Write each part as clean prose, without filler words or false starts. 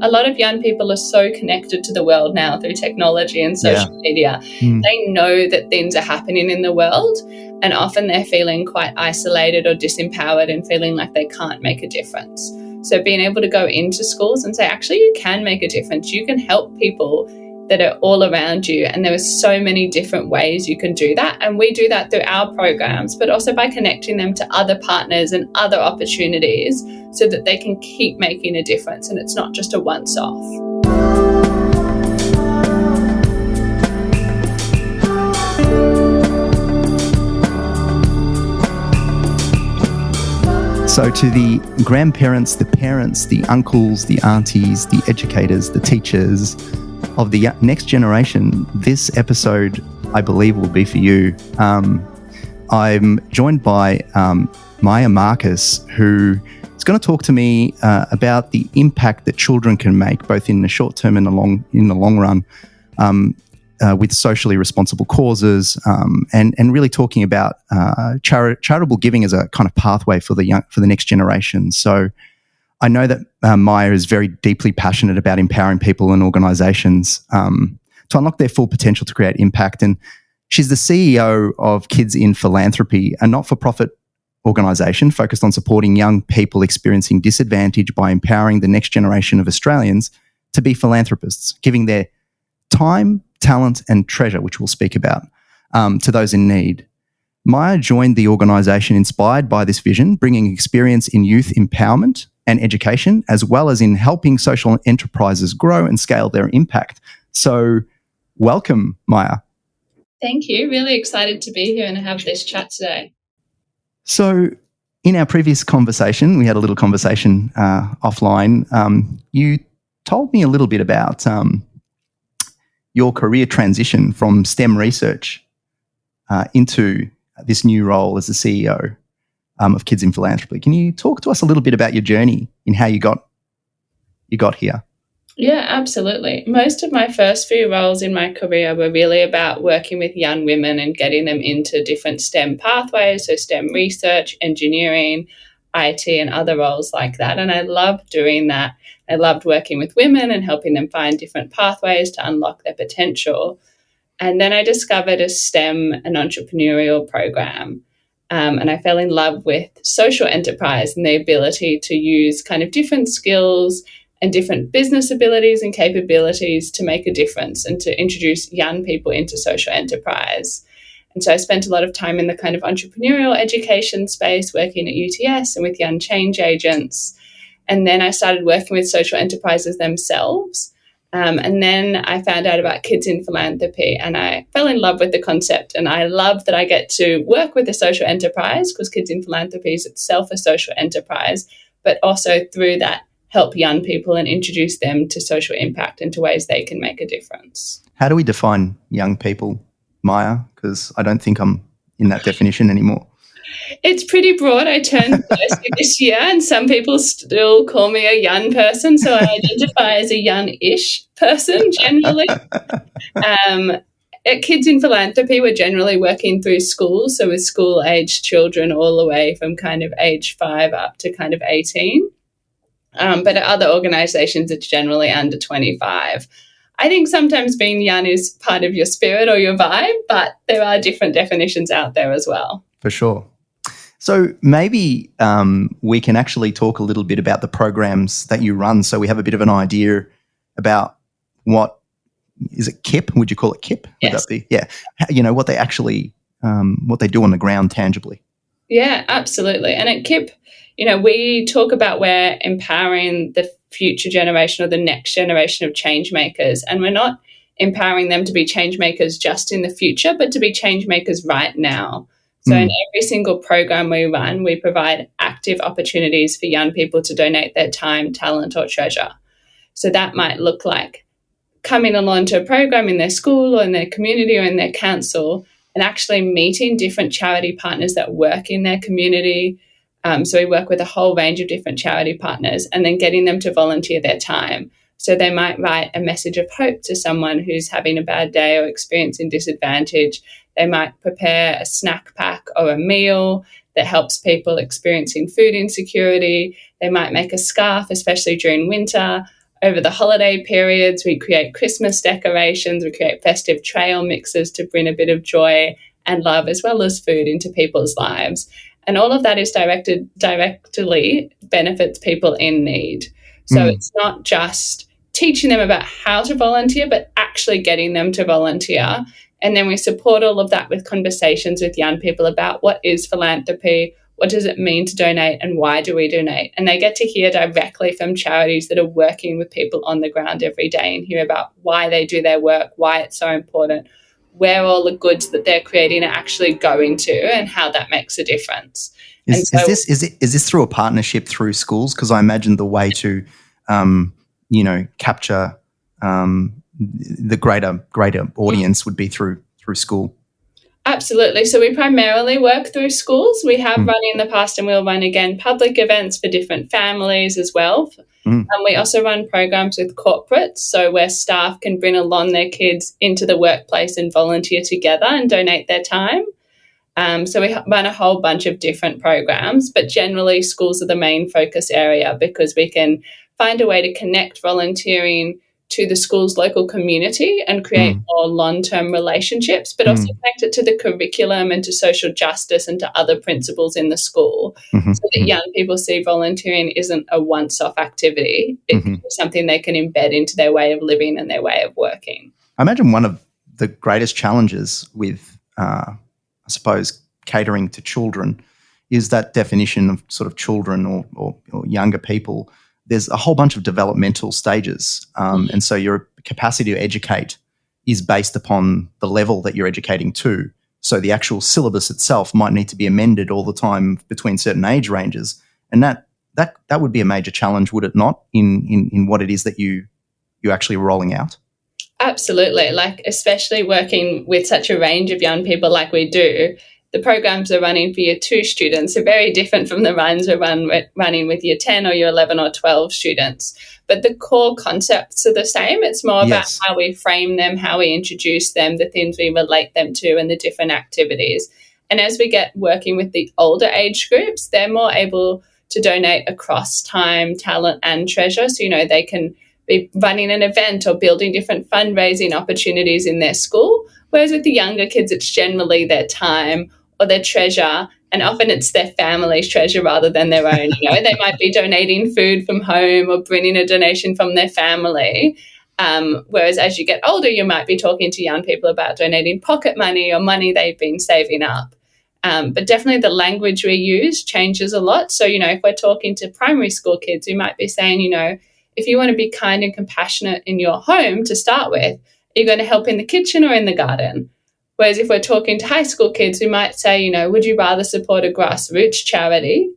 A lot of young people are so connected to the world now through technology and social media. They know that things are happening in the world, and often they're feeling quite isolated or disempowered and feeling like they can't make a difference. So being able to go into schools and say, actually, you can make a difference. You can help people that are all around you. And there are so many different ways you can do that. And we do that through our programs, but also by connecting them to other partners and other opportunities so that they can keep making a difference. And it's not just a once-off. So to the grandparents, the parents, the uncles, the aunties, the educators, the teachers of the next generation, this episode, I believe, will be for you. I'm joined by Maya Marcus, who is going to talk to me about the impact that children can make, both in the short term and in the long run, with socially responsible causes, and really talking about charitable giving as a kind of pathway for the next generation. So I know that Maya is very deeply passionate about empowering people and organisations to unlock their full potential to create impact. And she's the CEO of Kids in Philanthropy, a not-for-profit organisation focused on supporting young people experiencing disadvantage by empowering the next generation of Australians to be philanthropists, giving their time, talent and treasure, which we'll speak about, to those in need. Maya joined the organisation inspired by this vision, bringing experience in youth empowerment and education, as well as in helping social enterprises grow and scale their impact. So welcome, Maya. Thank you. Really excited to be here and have this chat today. So in our previous conversation, we had a little conversation offline. You told me a little bit about your career transition from STEM research into this new role as the CEO of Kids in Philanthropy. Can you talk to us a little bit about your journey in how you got here? Yeah, absolutely. Most of my first few roles in my career were really about working with young women and getting them into different STEM pathways, so STEM research, engineering, IT, and other roles like that. And I loved doing that. I loved working with women and helping them find different pathways to unlock their potential. And then I discovered a STEM and entrepreneurial program. And I fell in love with social enterprise and the ability to use kind of different skills and different business abilities and capabilities to make a difference and to introduce young people into social enterprise. And so I spent a lot of time in the kind of entrepreneurial education space, working at UTS and with young change agents. And then I started working with social enterprises themselves. And then I found out about Kids in Philanthropy and I fell in love with the concept. And I love that I get to work with a social enterprise because Kids in Philanthropy is itself a social enterprise, but also through that help young people and introduce them to social impact and to ways they can make a difference. How do we define young people, Maya? Because I don't think I'm in that definition anymore. It's pretty broad. I turned 30 this year and some people still call me a young person, so I identify as a young-ish person generally. At Kids in Philanthropy, we're generally working through schools, so with school-aged children all the way from kind of age 5 up to kind of 18. But at other organisations, it's generally under 25. I think sometimes being young is part of your spirit or your vibe, but there are different definitions out there as well. For sure. So maybe we can actually talk a little bit about the programs that you run so we have a bit of an idea about what, is it KIP? Would you call it KIP? Yes. Would that be? Yeah. You know, what they actually, what they do on the ground tangibly. Yeah, absolutely. And at KIP, you know, we talk about we're empowering the future generation or the next generation of change makers. And we're not empowering them to be change makers just in the future, but to be change makers right now. So in every single program we run, we provide active opportunities for young people to donate their time, talent, or treasure. So that might look like coming along to a program in their school or in their community or in their council and actually meeting different charity partners that work in their community. So we work with a whole range of different charity partners and then getting them to volunteer their time. So they might write a message of hope to someone who's having a bad day or experiencing disadvantage. They might prepare a snack pack or a meal that helps people experiencing food insecurity. They might make a scarf, especially during winter, over the holiday periods, we create Christmas decorations, we create festive trail mixes to bring a bit of joy and love as well as food into people's lives. And all of that is directly benefits people in need. So it's not just teaching them about how to volunteer, but actually getting them to volunteer. And then we support all of that with conversations with young people about what is philanthropy, what does it mean to donate, and why do we donate? And they get to hear directly from charities that are working with people on the ground every day and hear about why they do their work, why it's so important, where all the goods that they're creating are actually going to, and how that makes a difference. Is this through a partnership through schools? Because I imagine the way to, capture the greater audience would be through school. Absolutely. So we primarily work through schools. We have run in the past and we'll run again public events for different families as well. And we also run programs with corporates, so where staff can bring along their kids into the workplace and volunteer together and donate their time. So we run a whole bunch of different programs, but generally schools are the main focus area because we can find a way to connect volunteering to the school's local community and create more long-term relationships, but also connect it to the curriculum and to social justice and to other principles in the school so that young people see volunteering isn't a once-off activity. It's something they can embed into their way of living and their way of working. I imagine one of the greatest challenges with, I suppose, catering to children is that definition of sort of children or younger people. There's a whole bunch of developmental stages. And so your capacity to educate is based upon the level that you're educating to. So the actual syllabus itself might need to be amended all the time between certain age ranges. And that would be a major challenge, would it not, in what it is that you're actually rolling out? Absolutely. Like, especially working with such a range of young people like we do, the programs we're running for year 2 students are very different from the runs we're running with year 10 or year 11 or 12 students. But the core concepts are the same. It's more about how we frame them, how we introduce them, the things we relate them to, and the different activities. And as we get working with the older age groups, they're more able to donate across time, talent, and treasure. So, they can be running an event or building different fundraising opportunities in their school. Whereas with the younger kids, it's generally their time or their treasure, and often it's their family's treasure rather than their own. They might be donating food from home or bringing a donation from their family. Whereas as you get older, you might be talking to young people about donating pocket money or money they've been saving up. But definitely the language we use changes a lot. So, if we're talking to primary school kids, we might be saying, if you want to be kind and compassionate in your home to start with, are you going to help in the kitchen or in the garden? Whereas if we're talking to high school kids, we might say, would you rather support a grassroots charity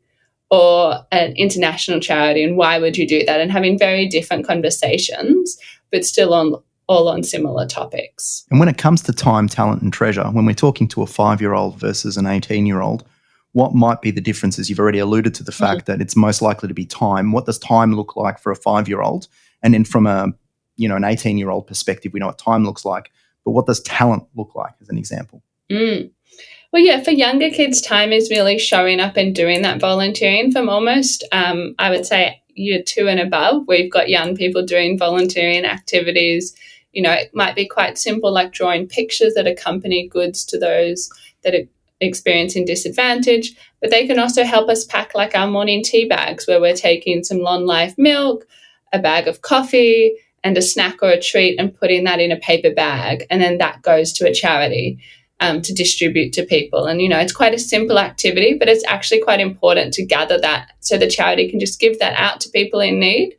or an international charity, and why would you do that? And having very different conversations, but still all on similar topics. And when it comes to time, talent, and treasure, when we're talking to a 5-year-old versus an 18-year-old, what might be the differences? You've already alluded to the fact that it's most likely to be time. What does time look like for a 5-year-old? And then from an 18-year-old perspective, we know what time looks like. But what does talent look like, as an example? Well, yeah, for younger kids, time is really showing up and doing that volunteering from almost, I would say, year 2 and above. We've got young people doing volunteering activities. It might be quite simple, like drawing pictures that accompany goods to those that are experiencing disadvantage. But they can also help us pack like our morning tea bags, where we're taking some long life milk, a bag of coffee, and a snack or a treat, and putting that in a paper bag. And then that goes to a charity to distribute to people. And, it's quite a simple activity, but it's actually quite important to gather that so the charity can just give that out to people in need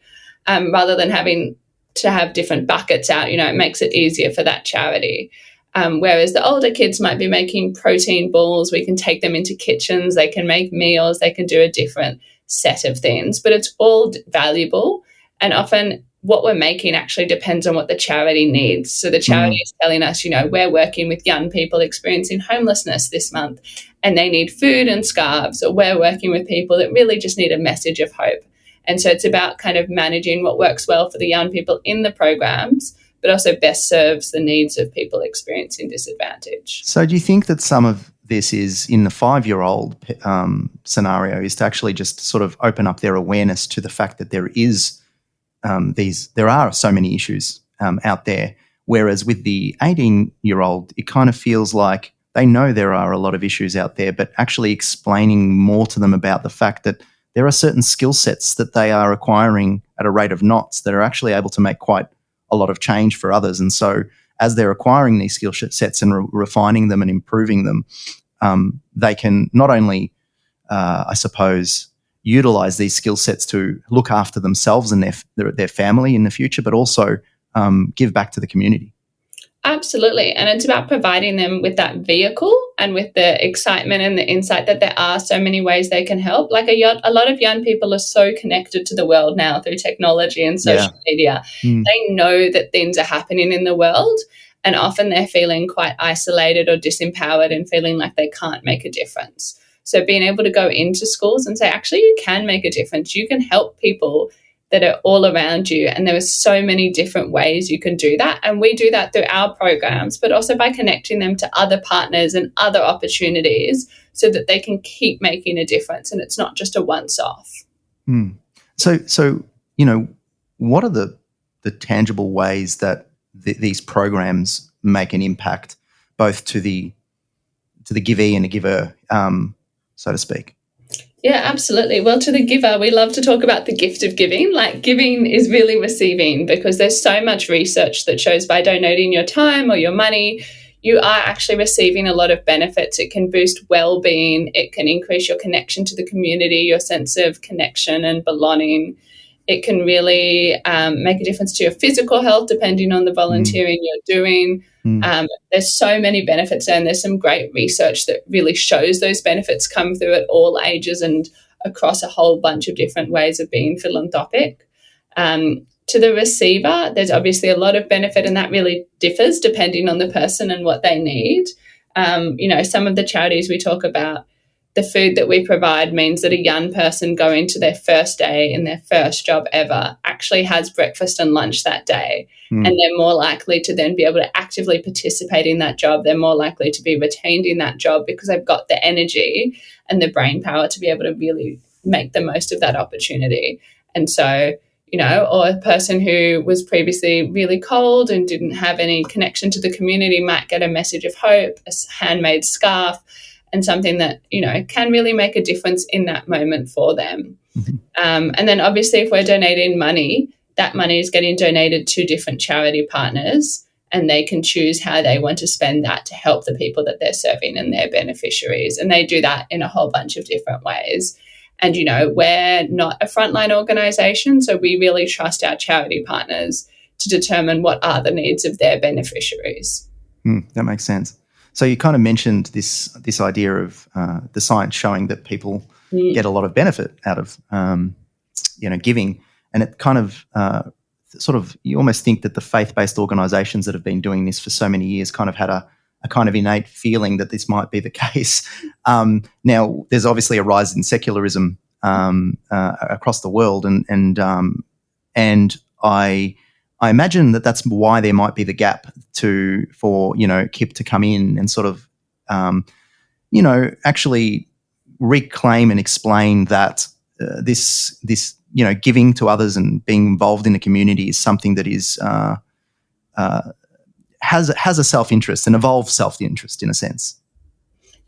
rather than having to have different buckets out. It makes it easier for that charity. Whereas the older kids might be making protein balls. We can take them into kitchens. They can make meals. They can do a different set of things. But it's all valuable, and often what we're making actually depends on what the charity needs. So the charity is telling us, we're working with young people experiencing homelessness this month and they need food and scarves, or we're working with people that really just need a message of hope. And so it's about kind of managing what works well for the young people in the programs, but also best serves the needs of people experiencing disadvantage. So do you think that some of this is, in the 5-year-old scenario, is to actually just sort of open up their awareness to the fact that there is there are so many issues out there. Whereas with the 18-year-old, it kind of feels like they know there are a lot of issues out there, but actually explaining more to them about the fact that there are certain skill sets that they are acquiring at a rate of knots that are actually able to make quite a lot of change for others. And so as they're acquiring these skill sets and refining them and improving them, they can not only, I suppose, utilize these skill sets to look after themselves and their family in the future, but also give back to the community. Absolutely. And it's about providing them with that vehicle and with the excitement and the insight that there are so many ways they can help. Like a lot of young people are so connected to the world now through technology and social media. They know that things are happening in the world, and often they're feeling quite isolated or disempowered and feeling like they can't make a difference. So being able to go into schools and say, actually, you can make a difference. You can help people that are all around you. And there are so many different ways you can do that. And we do that through our programs, but also by connecting them to other partners and other opportunities so that they can keep making a difference and it's not just a once-off. So what are the tangible ways that these programs make an impact, both to the givee and the giver, so to speak? Yeah, absolutely. Well, to the giver, we love to talk about the gift of giving. Like, giving is really receiving, because there's so much research that shows by donating your time or your money, you are actually receiving a lot of benefits. It can boost well-being. It can increase your connection to the community, your sense of connection and belonging. It can really make a difference to your physical health, depending on the volunteering you're doing. There's so many benefits, and there's some great research that really shows those benefits come through at all ages and across a whole bunch of different ways of being philanthropic. To the receiver, there's obviously a lot of benefit, and that really differs depending on the person and what they need. Some of the charities we talk about, the food that we provide means that a young person going to their first day in their first job ever actually has breakfast and lunch that day. And they're more likely to then be able to actively participate in that job. They're more likely to be retained in that job because they've got the energy and the brain power to be able to really make the most of that opportunity. And so, or a person who was previously really cold and didn't have any connection to the community might get a message of hope, a handmade scarf, and something that, can really make a difference in that moment for them. And then obviously if we're donating money, that money is getting donated to different charity partners, and they can choose how they want to spend that to help the people that they're serving and their beneficiaries. And they do that in a whole bunch of different ways. And, we're not a frontline organisation, so we really trust our charity partners to determine what are the needs of their beneficiaries. That makes sense. So you kind of mentioned this idea of the science showing that people get a lot of benefit out of giving, and it kind of you almost think that the faith-based organisations that have been doing this for so many years kind of had a kind of innate feeling that this might be the case. Now, there's obviously a rise in secularism across the world, and I imagine that that's why there might be the gap for KIP to come in and sort of actually reclaim and explain that this giving to others and being involved in the community is something that is has a self-interest, an evolved self-interest in a sense.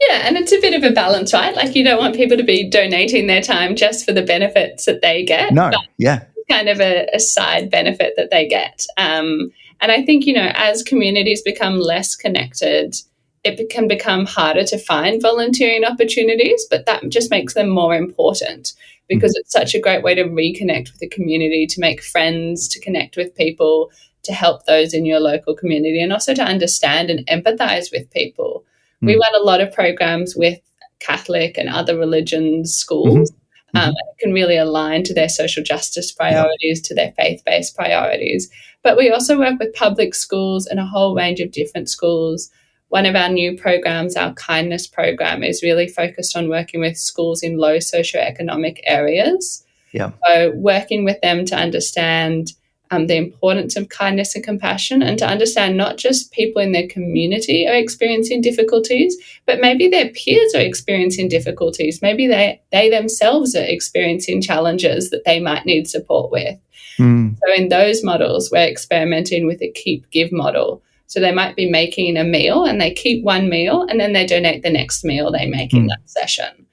Yeah, and it's a bit of a balance, right? Like, you don't want people to be donating their time just for the benefits that they get. No, yeah. Kind of a side benefit that they get. And I think, as communities become less connected, it can become harder to find volunteering opportunities, but that just makes them more important, because it's such a great way to reconnect with the community, to make friends, to connect with people, to help those in your local community, and also to understand and empathize with people. We run a lot of programs with Catholic and other religions schools. It can really align to their social justice priorities, to their faith-based priorities. But we also work with public schools and a whole range of different schools. One of our new programs, our kindness program, is really focused on working with schools in low socioeconomic areas. Yeah. So working with them to understand the importance of kindness and compassion, and to understand not just people in their community are experiencing difficulties, but maybe their peers are experiencing difficulties. Maybe they themselves are experiencing challenges that they might need support with. So in those models, we're experimenting with a keep-give model. So they might be making a meal and they keep one meal and then they donate the next meal they make in that session.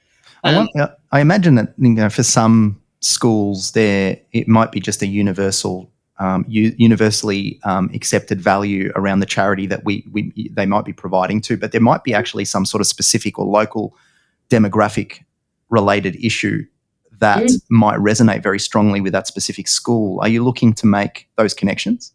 I imagine that for some schools it might be just a universally accepted value around the charity that they might be providing to, but there might be actually some sort of specific or local demographic related issue that might resonate very strongly with that specific school. Are you looking to make those connections?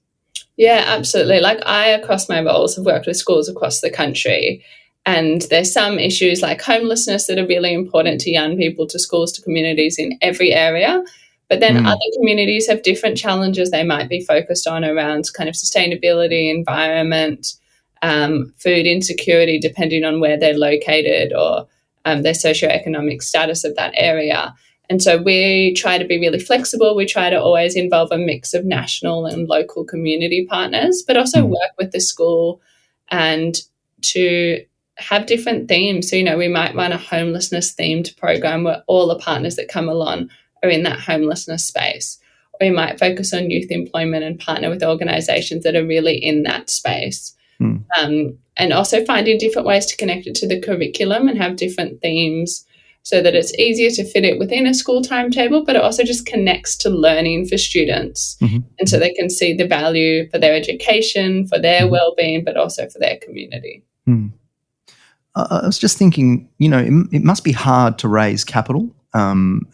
Yeah, absolutely. Like I, across my roles, have worked with schools across the country, and there's some issues like homelessness that are really important to young people, to schools, to communities in every area. But then other communities have different challenges they might be focused on around kind of sustainability, environment, food insecurity, depending on where they're located or their socioeconomic status of that area. And so we try to be really flexible. We try to always involve a mix of national and local community partners, but also work with the school and to have different themes. So, we might run a homelessness themed program where all the partners that come along are in that homelessness space. Or we might focus on youth employment and partner with organisations that are really in that space. And also finding different ways to connect it to the curriculum and have different themes so that it's easier to fit it within a school timetable, but it also just connects to learning for students. And so they can see the value for their education, for their well-being, but also for their community. I was just thinking, it must be hard to raise capital from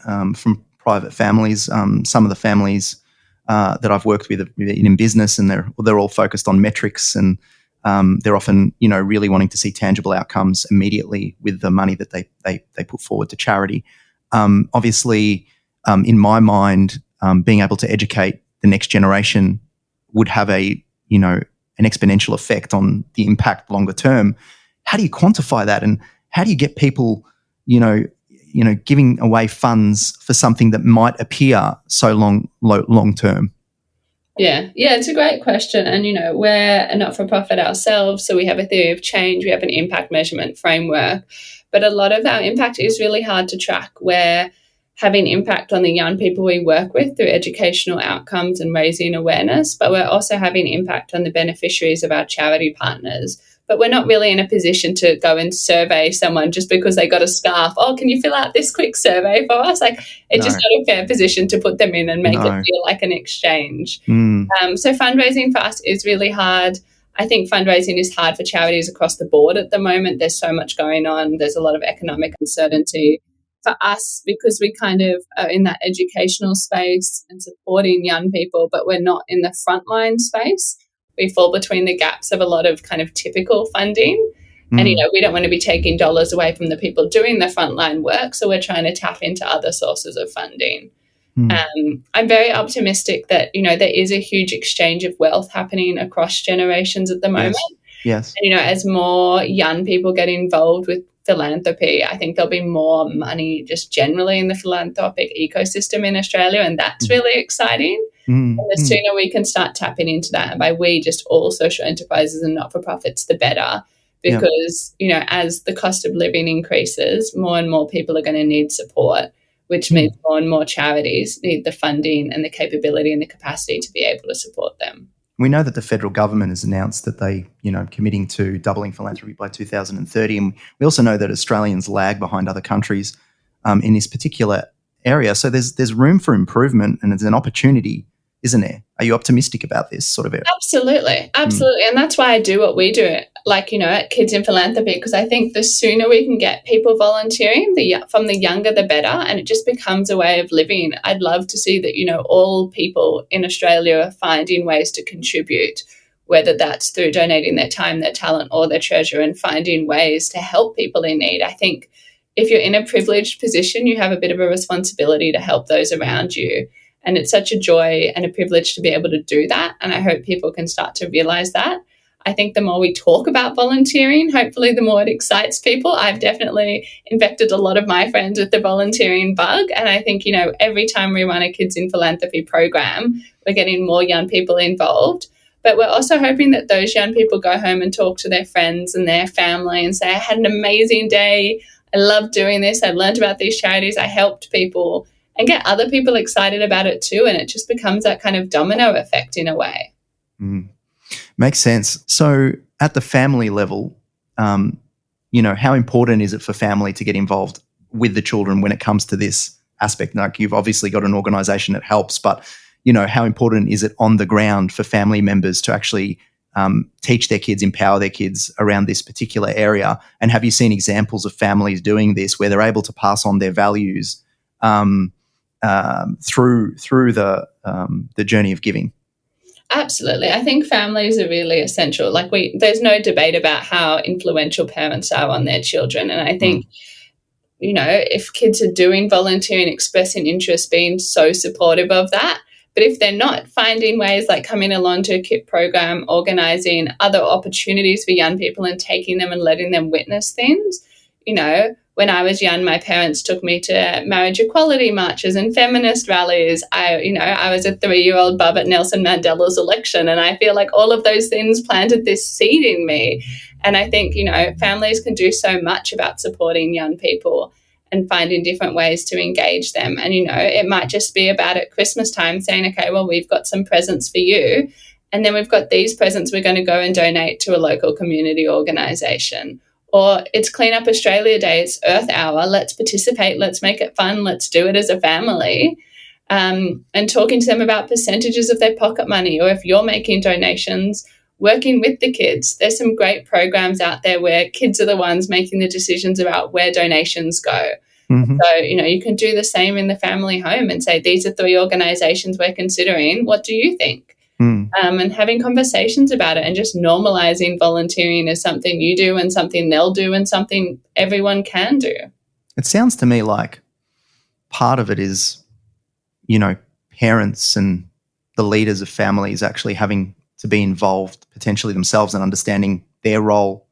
private families. Some of the families that I've worked with in business, and they're all focused on metrics, and they're often, really wanting to see tangible outcomes immediately with the money that they put forward to charity. Obviously, in my mind, being able to educate the next generation would have an exponential effect on the impact longer term. How do you quantify that, and how do you get people, giving away funds for something that might appear so long term? Yeah, it's a great question. And, we're a not-for-profit ourselves, so we have a theory of change, we have an impact measurement framework, but a lot of our impact is really hard to track. We're having impact on the young people we work with through educational outcomes and raising awareness, but we're also having impact on the beneficiaries of our charity partners. But we're not really in a position to go and survey someone just because they got a scarf. Oh, can you fill out this quick survey for us? It's just not a fair position to put them in and make it feel like an exchange. So fundraising for us is really hard. I think fundraising is hard for charities across the board at the moment. There's so much going on. There's a lot of economic uncertainty. For us, because we kind of are in that educational space and supporting young people, but we're not in the frontline space. We fall between the gaps of a lot of kind of typical funding. And, we don't want to be taking dollars away from the people doing the frontline work. So we're trying to tap into other sources of funding. I'm very optimistic that, there is a huge exchange of wealth happening across generations at the moment. Yes. And, as more young people get involved with philanthropy, I think there'll be more money just generally in the philanthropic ecosystem in Australia. And that's really exciting. And the sooner we can start tapping into that, and by we, just all social enterprises and not-for-profits, the better. Because, as the cost of living increases, more and more people are going to need support, which means more and more charities need the funding and the capability and the capacity to be able to support them. We know that the federal government has announced that they, committing to doubling philanthropy by 2030. And we also know that Australians lag behind other countries in this particular area. So there's room for improvement, and it's an opportunity, isn't there? Are you optimistic about this sort of area? Absolutely. And that's why I do what we do, at Kids in Philanthropy, because I think the sooner we can get people volunteering, from the younger the better, and it just becomes a way of living. I'd love to see that, all people in Australia are finding ways to contribute, whether that's through donating their time, their talent, or their treasure, and finding ways to help people in need. I think if you're in a privileged position, you have a bit of a responsibility to help those around you. And it's such a joy and a privilege to be able to do that. And I hope people can start to realise that. I think the more we talk about volunteering, hopefully the more it excites people. I've definitely infected a lot of my friends with the volunteering bug. And I think, every time we run a Kids in Philanthropy program, we're getting more young people involved. But we're also hoping that those young people go home and talk to their friends and their family and say, I had an amazing day. I love doing this. I learned about these charities. I helped people, and get other people excited about it too. And it just becomes that kind of domino effect in a way. Makes sense. So at the family level, how important is it for family to get involved with the children when it comes to this aspect? Like, you've obviously got an organisation that helps, but, how important is it on the ground for family members to actually teach their kids, empower their kids around this particular area? And have you seen examples of families doing this where they're able to pass on their values through the journey of giving? Absolutely. I think families are really essential. There's no debate about how influential parents are on their children. And I think, if kids are doing volunteering, expressing interest, being so supportive of that. But if they're not, finding ways like coming along to a KIP program, organising other opportunities for young people and taking them and letting them witness things. When I was young, my parents took me to marriage equality marches and feminist rallies. I was a 3-year-old bub at Nelson Mandela's election, and I feel like all of those things planted this seed in me. And I think, families can do so much about supporting young people and finding different ways to engage them. And, it might just be about at Christmas time saying, okay, well, we've got some presents for you, and then we've got these presents we're going to go and donate to a local community organisation. Or it's Clean Up Australia Day, it's Earth Hour, let's participate, let's make it fun, let's do it as a family. And talking to them about percentages of their pocket money, or if you're making donations, working with the kids. There's some great programs out there where kids are the ones making the decisions about where donations go. Mm-hmm. So, you can do the same in the family home and say, these are 3 organisations we're considering. What do you think? And having conversations about it and just normalising volunteering as something you do and something they'll do and something everyone can do. It sounds to me like part of it is, parents and the leaders of families actually having to be involved potentially themselves and understanding their role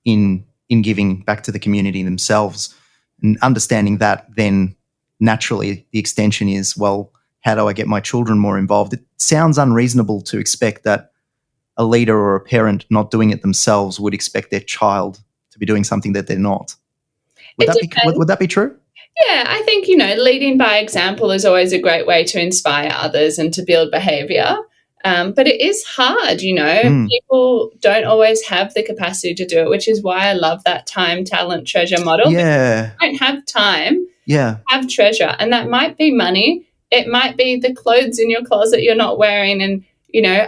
in giving back to the community themselves, and understanding that then naturally the extension is, well, how do I get my children more involved? It sounds unreasonable to expect that a leader or a parent not doing it themselves would expect their child to be doing something that they're not. Would that be true? Yeah, I think, leading by example is always a great way to inspire others and to build behaviour. But it is hard, People don't always have the capacity to do it, which is why I love that time, talent, treasure model. Yeah. You don't have time, have treasure. And that might be money. It might be the clothes in your closet you're not wearing and,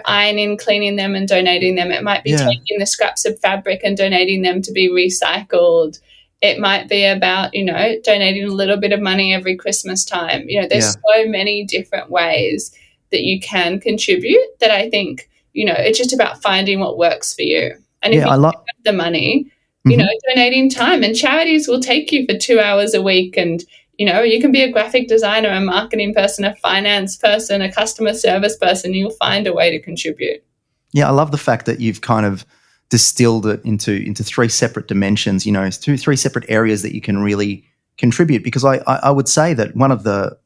ironing, cleaning them and donating them. It might be taking the scraps of fabric and donating them to be recycled. It might be about, donating a little bit of money every Christmas time. There's so many different ways that you can contribute that I think, it's just about finding what works for you. And if you don't have the money, donating time, and charities will take you for 2 hours a week, and you can be a graphic designer, a marketing person, a finance person, a customer service person. You'll find a way to contribute. Yeah, I love the fact that you've kind of distilled it into 3 separate dimensions, 3 separate areas that you can really contribute. Because I would say that one of the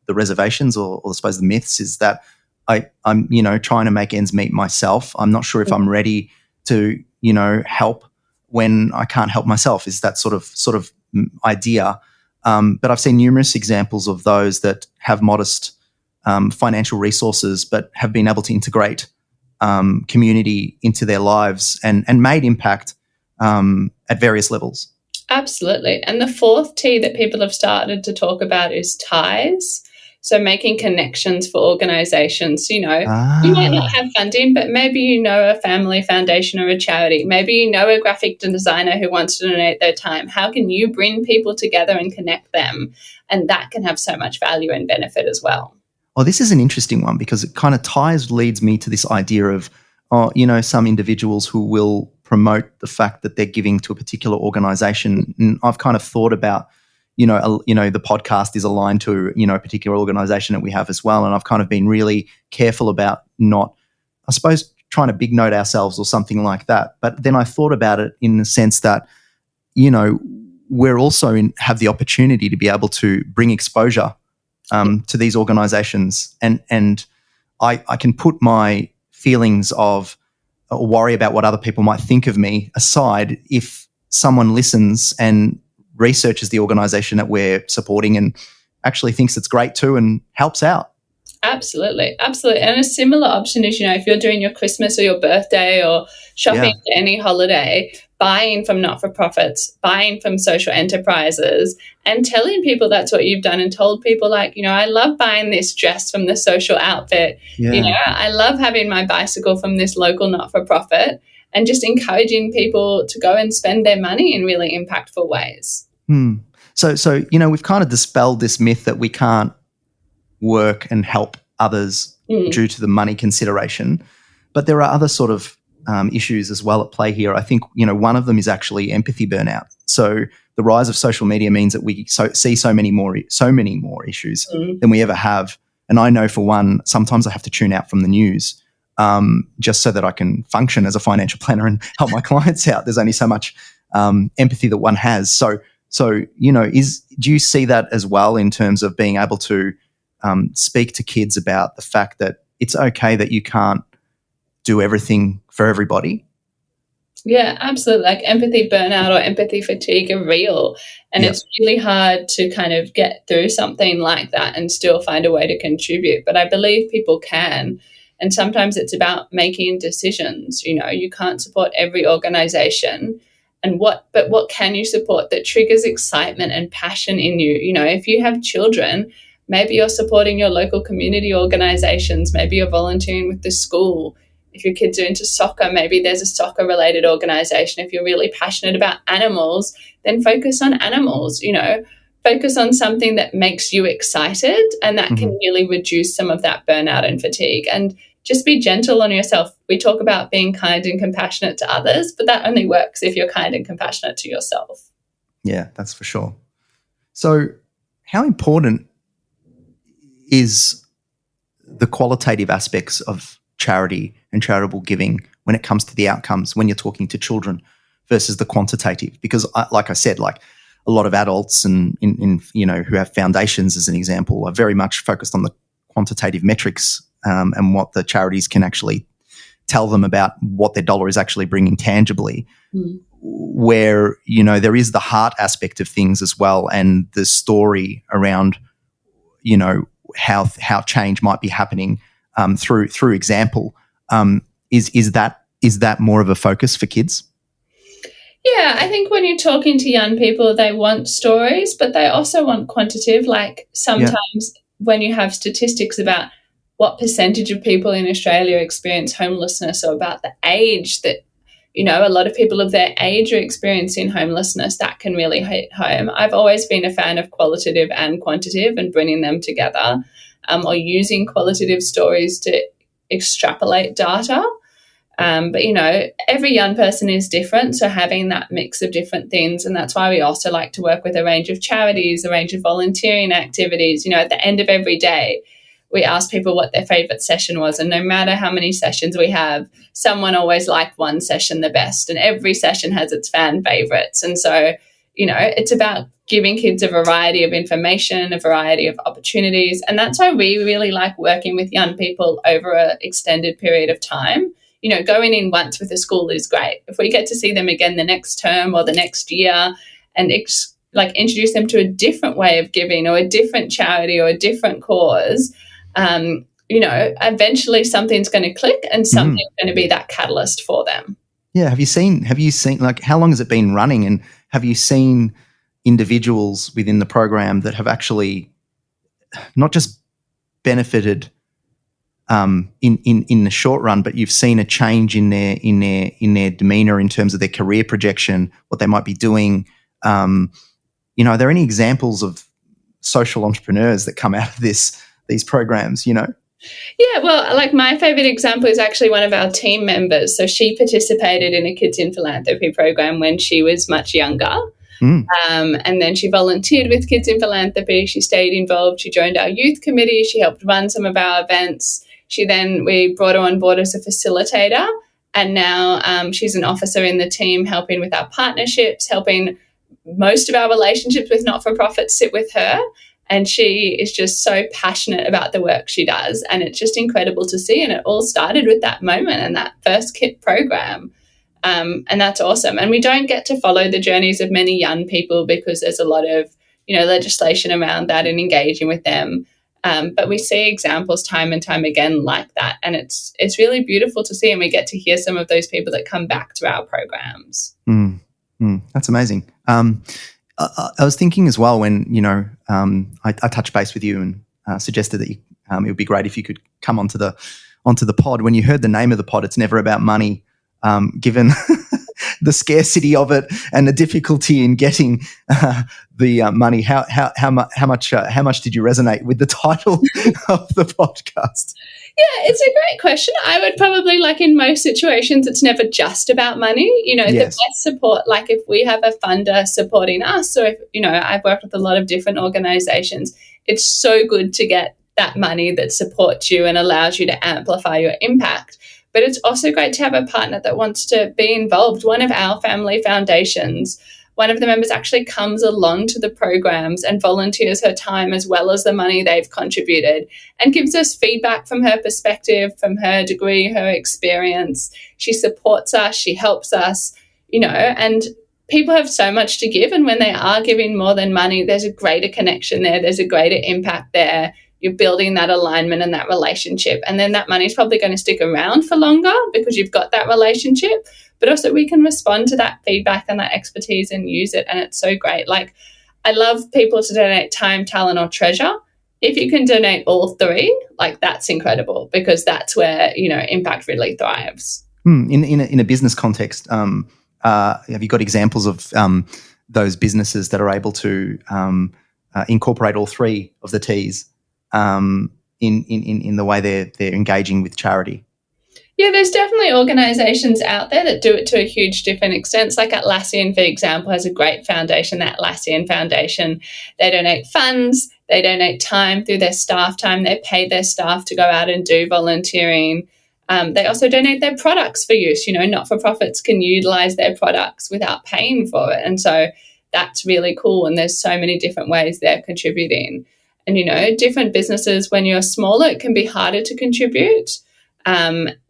reservations or I suppose the myths is that I'm trying to make ends meet myself. I'm not sure if I'm ready to help when I can't help myself, is that sort of idea. But I've seen numerous examples of those that have modest financial resources but have been able to integrate community into their lives and made impact at various levels. Absolutely. And the 4th T that people have started to talk about is ties. So making connections for organisations. You might not have funding, but maybe a family foundation or a charity. Maybe a graphic designer who wants to donate their time. How can you bring people together and connect them? And that can have so much value and benefit as well. Oh, this is an interesting one because it kind of leads me to this idea of, some individuals who will promote the fact that they're giving to a particular organisation. And I've kind of thought about, the podcast is aligned to, a particular organisation that we have as well. And I've kind of been really careful about not, I suppose, trying to big note ourselves or something like that. But then I thought about it in the sense that, you know, we're also have the opportunity to be able to bring exposure to these organizations, and I can put my feelings of or worry about what other people might think of me aside if someone listens and researches the organization that we're supporting and actually thinks it's great too and helps out. Absolutely. Absolutely. And a similar option is, you know, if you're doing your Christmas or your birthday or shopping for any holiday, buying from not-for-profits, buying from social enterprises, and telling people that's what you've done, and told people, like, you know, I love buying this dress from the social outfit. You know, I love having my bicycle from this local not-for-profit, and just encouraging people to go and spend their money in really impactful ways. So, you know, we've kind of dispelled this myth that we can't work and help others due to the money consideration. But there are other sort of issues as well at play here. I think, you know, one of them is actually empathy burnout. So the rise of social media means that we see so many more issues than we ever have. And I know, for one, sometimes I have to tune out from the news just so that I can function as a financial planner and help my clients out. There's only so much empathy that one has. So you know, do you see that as well in terms of being able to speak to kids about the fact that it's okay that you can't do everything for everybody? Yeah, absolutely. Like, empathy burnout or empathy fatigue are real, and it's really hard to kind of get through something like that and still find a way to contribute. But I believe people can. And sometimes it's about making decisions. You know, you can't support every organization. But what can you support that triggers excitement and passion in you? You know, if you have children, maybe you're supporting your local community organizations. Maybe you're volunteering with the school. If your kids are into soccer, maybe there's a soccer-related organization. If you're really passionate about animals, then focus on animals, you know. Focus on something that makes you excited, and that can really reduce some of that burnout and fatigue. And just be gentle on yourself. We talk about being kind and compassionate to others, but that only works if you're kind and compassionate to yourself. Yeah, that's for sure. So how important is the qualitative aspects of charity and charitable giving when it comes to the outcomes when you're talking to children versus the quantitative? Because like I said, like a lot of adults and in you know, who have foundations as an example, are very much focused on the quantitative metrics and what the charities can actually tell them about what their dollar is actually bringing tangibly, where, you know, there is the heart aspect of things as well, and the story around, you know, how change might be happening through example. Is that more of a focus for kids? Yeah, I think when you're talking to young people, they want stories, but they also want quantitative. Like, sometimes when you have statistics about what percentage of people in Australia experience homelessness, or about the age that, you know, a lot of people of their age are experiencing homelessness, that can really hit home. I've always been a fan of qualitative and quantitative and bringing them together, or using qualitative stories to extrapolate data. But, you know, every young person is different, so having that mix of different things, and that's why we also like to work with a range of charities, a range of volunteering activities. You know, at the end of every day, we ask people what their favourite session was, and no matter how many sessions we have, someone always liked one session the best, and every session has its fan favourites. And so, you know, it's about giving kids a variety of information, a variety of opportunities, and that's why we really like working with young people over an extended period of time. You know, going in once with a school is great. If we get to see them again the next term or the next year, and introduce them to a different way of giving, or a different charity, or a different cause, you know, eventually something's going to click, and something's going to be that catalyst for them. Yeah. Have you seen, like, how long has it been running, and have you seen individuals within the program that have actually not just benefited in the short run, but you've seen a change in their demeanor in terms of their career projection, what they might be doing? You know, are there any examples of social entrepreneurs that come out of these programs, you know? Yeah, well, like, my favourite example is actually one of our team members. So she participated in a Kids in Philanthropy program when she was much younger. And then she volunteered with Kids in Philanthropy. She stayed involved. She joined our youth committee. She helped run some of our events. We brought her on board as a facilitator, and now she's an officer in the team helping with our partnerships, helping most of our relationships with not-for-profits sit with her. And she is just so passionate about the work she does. And it's just incredible to see. And it all started with that moment and that first KIT program. And that's awesome. And we don't get to follow the journeys of many young people because there's a lot of, legislation around that and engaging with them. But we see examples time and time again like that. And it's really beautiful to see. And we get to hear some of those people that come back to our programs. That's amazing. I was thinking as well when, I touched base with you and suggested that it would be great if you could come onto the pod. When you heard the name of the pod, it's never about money, given the scarcity of it and the difficulty in getting the money. How much did you resonate with the title of the podcast? Yeah, it's a great question. I would probably, like in most situations, it's never just about money. The best support, like if we have a funder supporting us, or if, I've worked with a lot of different organizations, it's so good to get that money that supports you and allows you to amplify your impact. But it's also great to have a partner that wants to be involved. One of our family foundations, one of the members actually comes along to the programs and volunteers her time as well as the money they've contributed and gives us feedback from her perspective, from her degree, her experience. She supports us, she helps us, and people have so much to give. And when they are giving more than money, there's a greater connection there. There's a greater impact there. You're building that alignment and that relationship. And then that money's probably going to stick around for longer because you've got that relationship. But also we can respond to that feedback and that expertise and use it. And it's so great. Like, I love people to donate time, talent, or treasure. If you can donate all three, like, that's incredible because that's where, impact really thrives. In a business context, have you got examples of those businesses that are able to incorporate all three of the T's in the way they're engaging with charity? Yeah, there's definitely organisations out there that do it to a huge different extent. Like Atlassian, for example, has a great foundation, that Atlassian Foundation. They donate funds, they donate time through their staff time, they pay their staff to go out and do volunteering. They also donate their products for use. Not-for-profits can utilise their products without paying for it. And so that's really cool. And there's so many different ways they're contributing. And, different businesses, when you're smaller, it can be harder to contribute.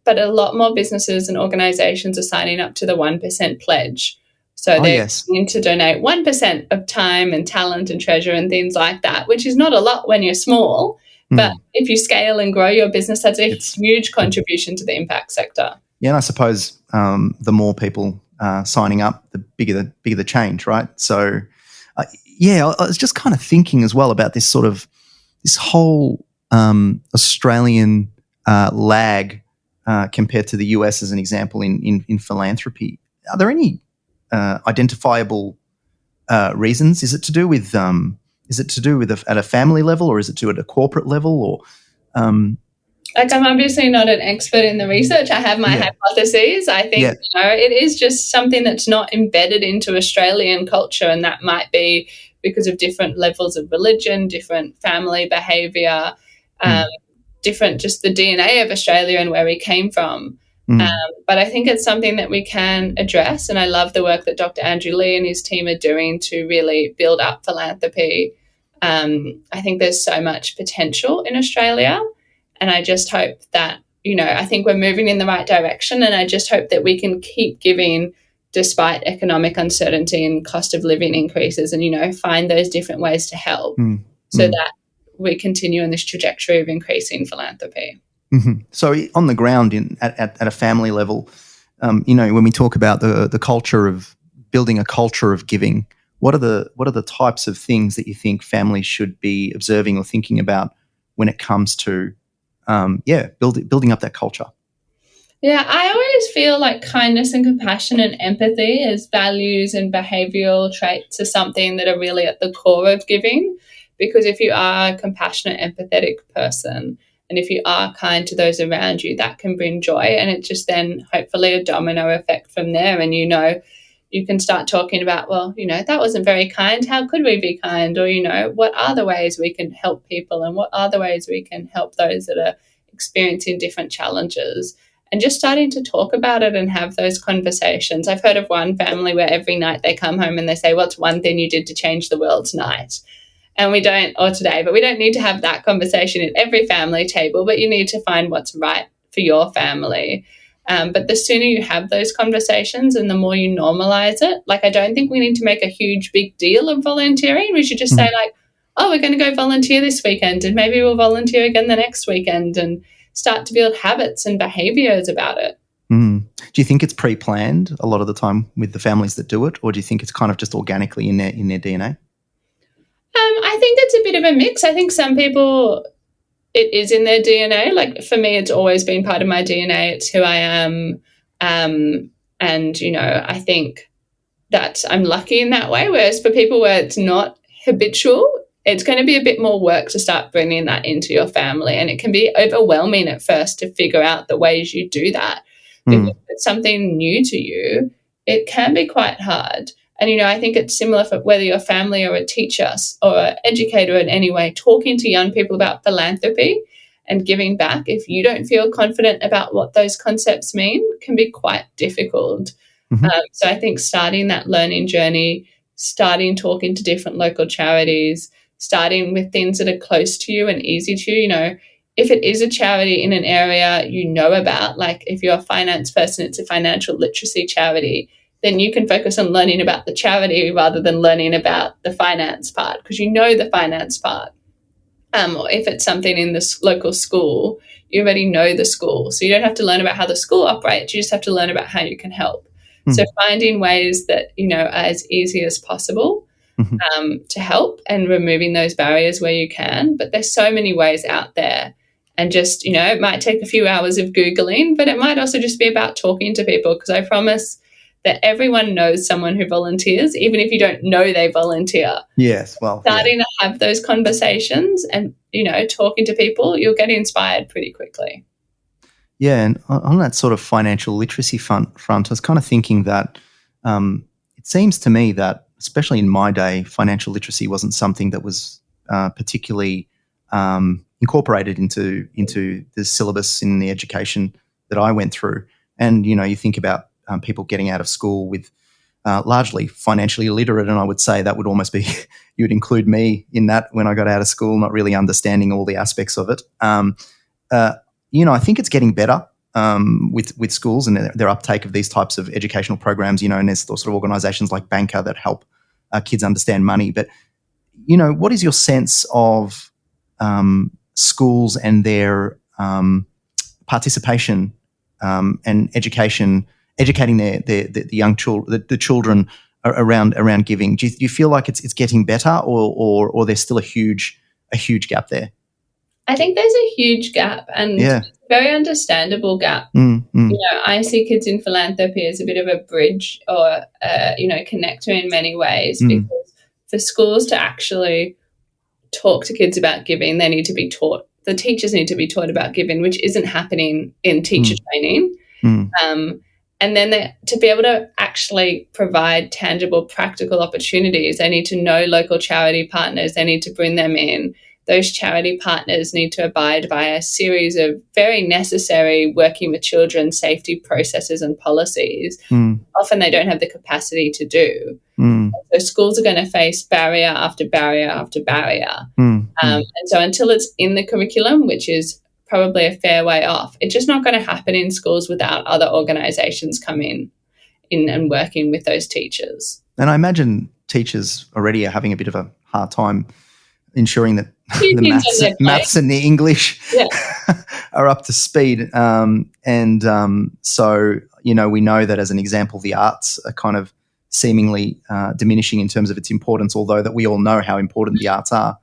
But a lot more businesses and organisations are signing up to the 1% pledge. So they're going to donate 1% of time and talent and treasure and things like that, which is not a lot when you're small. But if you scale and grow your business, that's a huge contribution to the impact sector. Yeah, and I suppose the more people signing up, the bigger the change, right? So, I was just kind of thinking as well about this whole Australian lag compared to the US as an example in philanthropy. Are there any identifiable reasons? Is it to do with at a family level, or is it at a corporate level, or I'm obviously not an expert in the research. I have my hypotheses. I think it is just something that's not embedded into Australian culture, and that might be because of different levels of religion, different family behaviour, different just the DNA of Australia and where we came from. But I think it's something that we can address, and I love the work that Dr. Andrew Lee and his team are doing to really build up philanthropy. I think there's so much potential in Australia, and I just hope that, I think we're moving in the right direction, and I just hope that we can keep giving despite economic uncertainty and cost of living increases and, find those different ways to help so that we continue in this trajectory of increasing philanthropy. Mm-hmm. So on the ground at a family level, when we talk about the culture of building a culture of giving, what are the types of things that you think families should be observing or thinking about when it comes to building up that culture? Yeah, I always feel like kindness and compassion and empathy as values and behavioural traits are something that are really at the core of giving, because if you are a compassionate, empathetic person, and if you are kind to those around you, that can bring joy, and it just then hopefully a domino effect from there. And, you can start talking about, well, that wasn't very kind. How could we be kind? Or, what are the ways we can help people, and what are the ways we can help those that are experiencing different challenges, and just starting to talk about it and have those conversations. I've heard of one family where every night they come home and they say, what's one thing you did to change the world tonight? And we don't, or today, but we don't need to have that conversation at every family table, but you need to find what's right for your family. But the sooner you have those conversations and the more you normalize it, like, I don't think we need to make a huge big deal of volunteering. We should just say, like, oh, we're going to go volunteer this weekend, and maybe we'll volunteer again the next weekend, and start to build habits and behaviours about it. Do you think it's pre-planned a lot of the time with the families that do it, or do you think it's kind of just organically in their DNA? I think it's a bit of a mix. I think some people, it is in their DNA. Like, for me, it's always been part of my DNA. It's who I am. And, you know, I think that I'm lucky in that way. Whereas for people where it's not habitual, it's going to be a bit more work to start bringing that into your family. And it can be overwhelming at first to figure out the ways you do that. Because if it's something new to you, it can be quite hard. And, you know, I think it's similar for whether you're a family or a teacher or an educator in any way, talking to young people about philanthropy and giving back, if you don't feel confident about what those concepts mean, can be quite difficult. So I think starting that learning journey, starting talking to different local charities, starting with things that are close to you and easy to you, you know, if it is a charity in an area you know about, like if you're a finance person, it's a financial literacy charity, then you can focus on learning about the charity rather than learning about the finance part, because you know the finance part. Or if it's something in this local school, you already know the school. So you don't have to learn about how the school operates. You just have to learn about how you can help. So finding ways that, you know, are as easy as possible to help, and removing those barriers where you can. But there's so many ways out there. And just, you know, it might take a few hours of Googling, but it might also just be about talking to people, because I promise that everyone knows someone who volunteers, even if you don't know they volunteer. Yes, well, starting to have those conversations and, you know, talking to people, you'll get inspired pretty quickly. Yeah, and on that sort of financial literacy front, I was kind of thinking that it seems to me that, especially in my day, financial literacy wasn't something that was particularly incorporated into the syllabus in the education that I went through. And, you know, you think about people getting out of school with largely financially illiterate, and I would say that would almost be, you would include me in that when I got out of school, not really understanding all the aspects of it. You know, I think it's getting better with schools and their uptake of these types of educational programs, you know, and there's sort of organisations like Banker that help kids understand money. But, you know, what is your sense of schools and their participation and educating the young children, the children around giving? Do you feel like it's getting better, or there's still a huge gap there? I think there's a huge gap, and a very understandable gap. You know, I see kids in philanthropy as a bit of a bridge or you know, connector in many ways, because for schools to actually talk to kids about giving, they need to be taught. The teachers need to be taught about giving, which isn't happening in teacher training. And then to be able to actually provide tangible, practical opportunities, they need to know local charity partners. They need to bring them in. Those charity partners need to abide by a series of very necessary working with children safety processes and policies. Often they don't have the capacity to do. So schools are going to face barrier after barrier after barrier. And so until it's in the curriculum, which is probably a fair way off, it's just not going to happen in schools without other organisations coming in and working with those teachers. And I imagine teachers already are having a bit of a hard time ensuring that the maths and the English are up to speed. So, you know, we know that as an example, the arts are kind of seemingly diminishing in terms of its importance, although that we all know how important the arts are.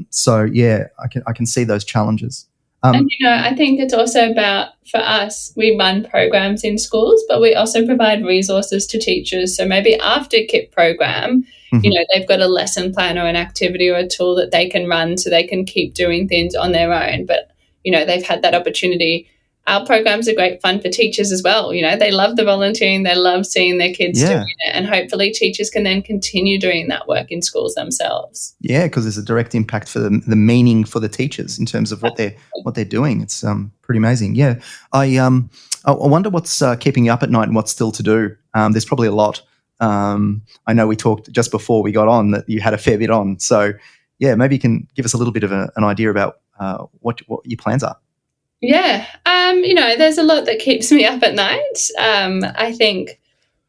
So, yeah, I can see those challenges. And, you know, I think it's also about, for us, we run programs in schools, but we also provide resources to teachers. So maybe after KIP program, you know, they've got a lesson plan or an activity or a tool that they can run so they can keep doing things on their own. But, you know, they've had that opportunity our programs are great fun for teachers as well. They love the volunteering, they love seeing their kids doing it, and hopefully teachers can then continue doing that work in schools themselves. Yeah, because there's a direct impact for the meaning for the teachers in terms of what they're doing. It's pretty amazing. Yeah, I wonder what's keeping you up at night and what's still to do. There's probably a lot. I know we talked just before we got on that you had a fair bit on. So yeah, maybe you can give us a little bit of an idea about what your plans are. Yeah, there's a lot that keeps me up at night. I think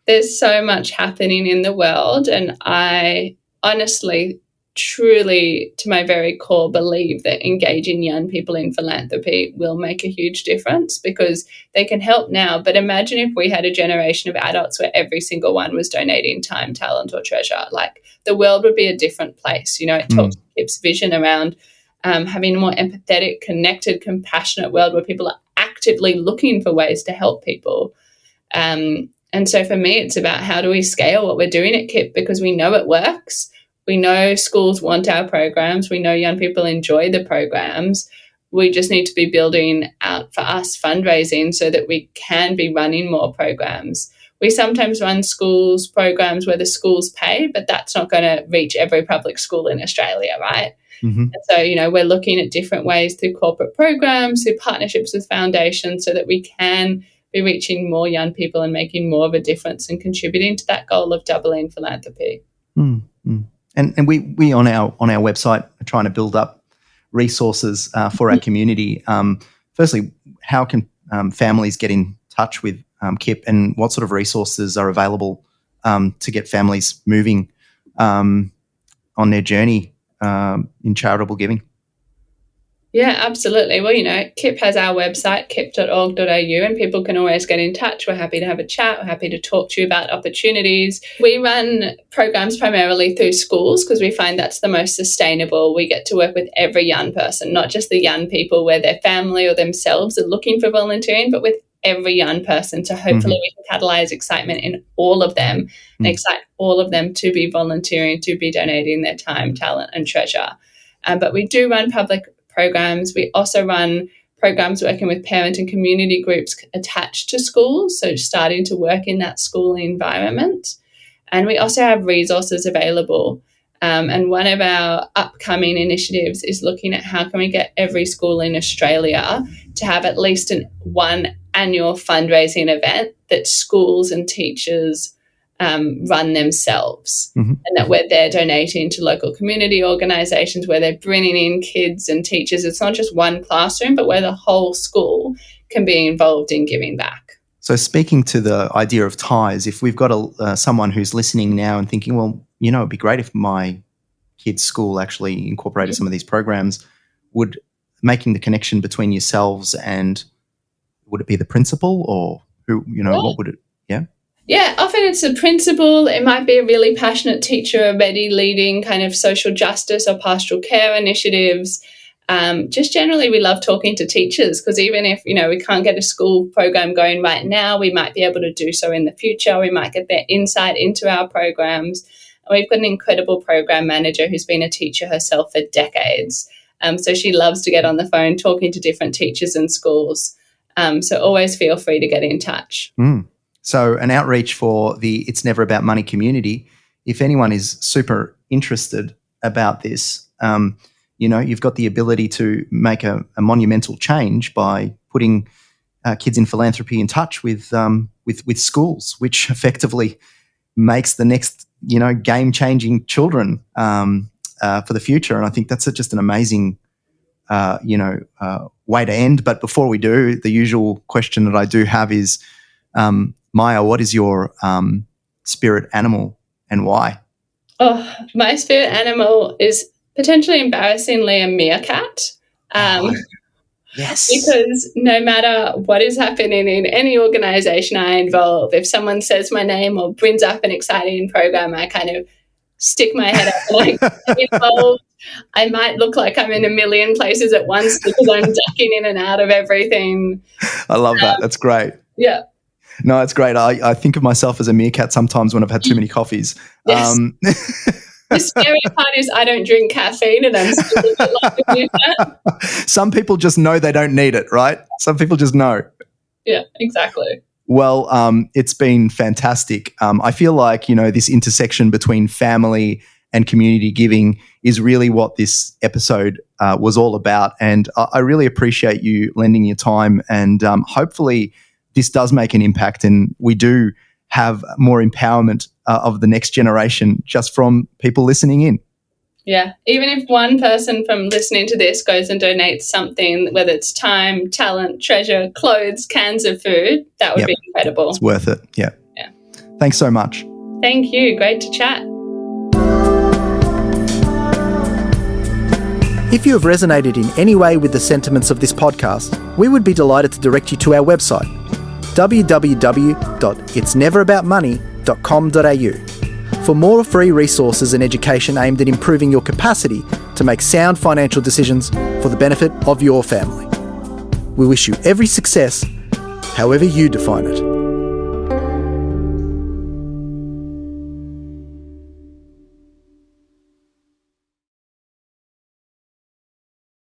there's so much happening in the world, and I honestly, truly, to my very core, believe that engaging young people in philanthropy will make a huge difference, because they can help now. But imagine if we had a generation of adults where every single one was donating time, talent, or treasure. Like, the world would be a different place. It talks to Kip's vision around having a more empathetic, connected, compassionate world where people are actively looking for ways to help people. And so for me, it's about how do we scale what we're doing at KIP, because we know it works. We know schools want our programs. We know young people enjoy the programs. We just need to be building out for us fundraising so that we can be running more programs. We sometimes run schools programs where the schools pay, but that's not going to reach every public school in Australia, right? Mm-hmm. And so, we're looking at different ways through corporate programs, through partnerships with foundations, so that we can be reaching more young people and making more of a difference and contributing to that goal of doubling philanthropy. Mm-hmm. And we on our website are trying to build up resources for our community. Firstly, how can families get in touch with KIP, and what sort of resources are available to get families moving on their journey in charitable giving? Yeah, absolutely. Well, KIP has our website, kip.org.au, and people can always get in touch. We're happy to have a chat. We're happy to talk to you about opportunities. We run programs primarily through schools because we find that's the most sustainable. We get to work with every young person, not just the young people where their family or themselves are looking for volunteering, but with every young person. So hopefully we can catalyze excitement in all of them and excite all of them to be volunteering, to be donating their time, talent, and treasure. But we do run public programs. We also run programs working with parent and community groups attached to schools, so starting to work in that school environment. And we also have resources available. And one of our upcoming initiatives is looking at how can we get every school in Australia to have at least one annual fundraising event that schools and teachers run themselves, and that where they're donating to local community organisations, where they're bringing in kids and teachers. It's not just one classroom, but where the whole school can be involved in giving back. So speaking to the idea of ties, if we've got someone who's listening now and thinking, well, it'd be great if my kid's school actually incorporated some of these programs, would making the connection between yourselves and, would it be the principal, or who, what would it, yeah? Yeah, often it's a principal. It might be a really passionate teacher already leading kind of social justice or pastoral care initiatives. Just generally, we love talking to teachers, because even if, we can't get a school program going right now, we might be able to do so in the future. We might get their insight into our programs. And we've got an incredible program manager who's been a teacher herself for decades. So she loves to get on the phone talking to different teachers and schools. So always feel free to get in touch. So an outreach for the It's Never About Money community. If anyone is super interested about this, you've got the ability to make a monumental change by putting kids in philanthropy in touch with schools, which effectively makes the next, game-changing children for the future. And I think that's just an amazing, way to end. But before we do, the usual question that I do have is, Maya, what is your spirit animal and why? Oh, my spirit animal is potentially embarrassingly a meerkat. Yes. Because no matter what is happening in any organisation I involve, if someone says my name or brings up an exciting program, I kind of stick my head up and I get involved. I might look like I'm in a million places at once because I'm ducking in and out of everything. I love that. That's great. Yeah. No, it's great. I think of myself as a meerkat sometimes when I've had too many coffees. Yes. The scary part is I don't drink caffeine and I'm still a bit like to use that. Some people just know they don't need it, right? Some people just know. Yeah, exactly. Well, it's been fantastic. I feel like, this intersection between family and community giving is really what this episode was all about. And I really appreciate you lending your time. And hopefully this does make an impact and we do have more empowerment of the next generation just from people listening in. Yeah, even if one person from listening to this goes and donates something, whether it's time, talent, treasure, clothes, cans of food, that would be incredible. It's worth it. Yeah. Thanks so much. Thank you. Great to chat. If you have resonated in any way with the sentiments of this podcast, we would be delighted to direct you to our website, www.itsneveraboutmoney.com.au, for more free resources and education aimed at improving your capacity to make sound financial decisions for the benefit of your family. We wish you every success, however you define it.